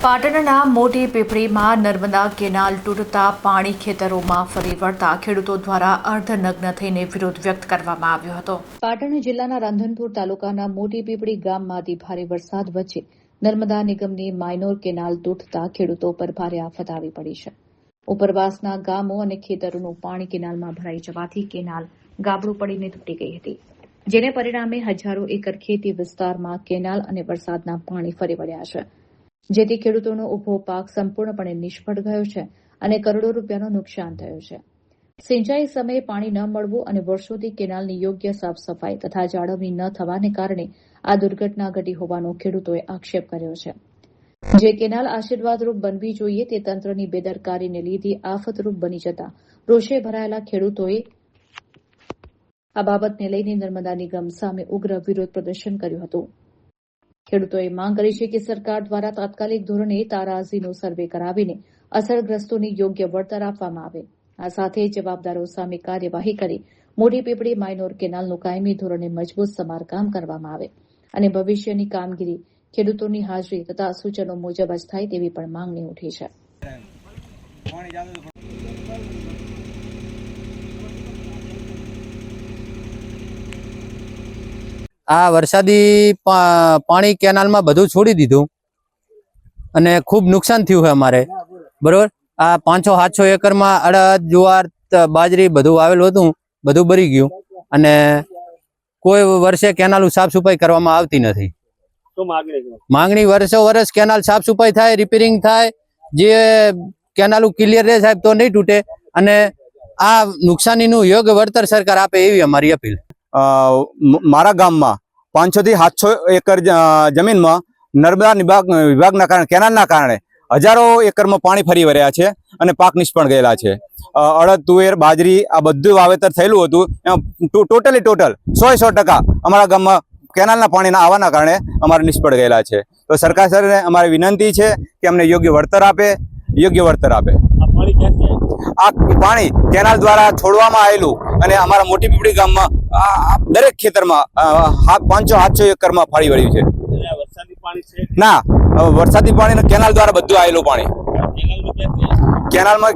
પાટણના મોટી પીપળીમાં નર્મદા કેનાલ તૂટતા પાણી ખેતરોમાં ફરી વળતા ખેડૂતો દ્વારા અર્ધનગ્ન થઈને વિરોધ વ્યક્ત કરવામાં આવ્યો હતો। પાટણ જિલ્લાના રાંધનપુર તાલુકાના મોટી પીપળી ગામમાંથી ભારે વરસાદ વચ્ચે નર્મદા નિગમની માઇનોર કેનાલ તૂટતા ખેડૂતો પર ભારે આફત આવી પડી છે। ઉપરવાસના ગામો અને ખેતરોનું પાણી કેનાલમાં ભરાઈ જવાથી કેનાલ ગાબડું પડીને તૂટી ગઈ હતી, જેને પરિણામે હજારો એકર ખેતી વિસ્તારમાં કેનાલ અને વરસાદના પાણી ફરી વળ્યા છે, જેથી ખેડૂતોનો ઉભો પાક સંપૂર્ણપણે નિષ્ફળ ગયો છે અને કરોડો રૂપિયાનું નુકસાન થયું છે। સિંચાઈ સમયે પાણી ન મળવું અને વર્ષોથી કેનાલની યોગ્ય સાફ સફાઈ તથા જાળવણી ન થવાને કારણે આ દુર્ઘટના ઘટી હોવાનો ખેડૂતોએ આક્ષેપ કર્યો છે। જે કેનાલ આશીર્વાદરૂપ બનવી જોઈએ તે તંત્રની બેદરકારીને લીધે આફતરૂપ બની જતા રોષે ભરાયેલા ખેડૂતોએ આ બાબતને લઈને નર્મદા નિગમ સામે ઉગ્ર વિરોધ પ્રદર્શન કર્યું હતું। ખેડૂતોએ માંગ કરી છે કે સરકાર દ્વારા તાત્કાલિક ધોરણે તારાજીનો સર્વે કરાવીને અસરગ્રસ્તોને યોગ્ય વળતર આપવામાં આવે। આ સાથે જવાબદારો સામે કાર્યવાહી કરી મોટી પીપળી માઇનોર કેનાલનું કાયમી ધોરણે મજબૂત સમારકામ કરવામાં આવે અને ભવિષ્યની કામગીરી ખેડૂતોની હાજરી તથા સૂચનો મુજબ જ થાય તેવી પણ માંગણી ઉઠી છે। આ વરસાદી પાણી કેનાલમાં બધું છોડી દીધું અને ખૂબ નુકસાન થયું છે અમારે, બરોબર। આ 500-700 એકરમાં અડદ, જુવાર, બાજરી બધું વાવેલું હતું, બધું બળી ગયું અને કોઈ વર્ષે કેનાલ સાફ સફાઈ કરવામાં આવતી નથી। માંગણી વર્ષો વર્ષ કેનાલ સાફ સફાઈ થાય, રિપેરિંગ થાય, જે કેનાલ ક્લિયર રહે સાહેબ તો નહીં તૂટે અને આ નુકસાનીનું યોગ્ય વળતર સરકાર આપે એવી અમારી અપીલ। મારા ગામમાં 500 થી 700 એકર જમીનમાં નર્મદા વિભાગના કારણે કેનાલના કારણે હજારો એકરમાં પાણી ફરી વળ્યા છે અને પાક નિષ્ફળ ગયેલા છે। અડદ, તુવેર, બાજરી આ બધું વાવેતર થયેલું હતું, એમાં ટોટલ 100% અમારા ગામમાં કેનાલના પાણીના આવવાના કારણે અમારે નિષ્ફળ ગયેલા છે। તો સરકાર સરને અમારી વિનંતી છે કે અમને યોગ્ય વળતર આપે। આ પાણી કેનાલ દ્વારા છોડવામાં આવેલું અને અમારા મોટી પીપળી ગામમાં દરેક ખેતરમાં 500-700 એકરમાં ફરી વળ્યું છે। ના, વરસાદી પાણી કેનાલ દ્વારા બધું આવેલું પાણી કેનાલમાં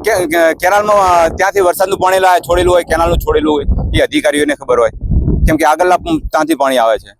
ત્યાંથી વરસાદનું પાણી છોડેલું હોય, કેનાલનું છોડેલું હોય એ અધિકારીઓને ખબર હોય, કેમ કે આગળના ત્યાંથી પાણી આવે છે।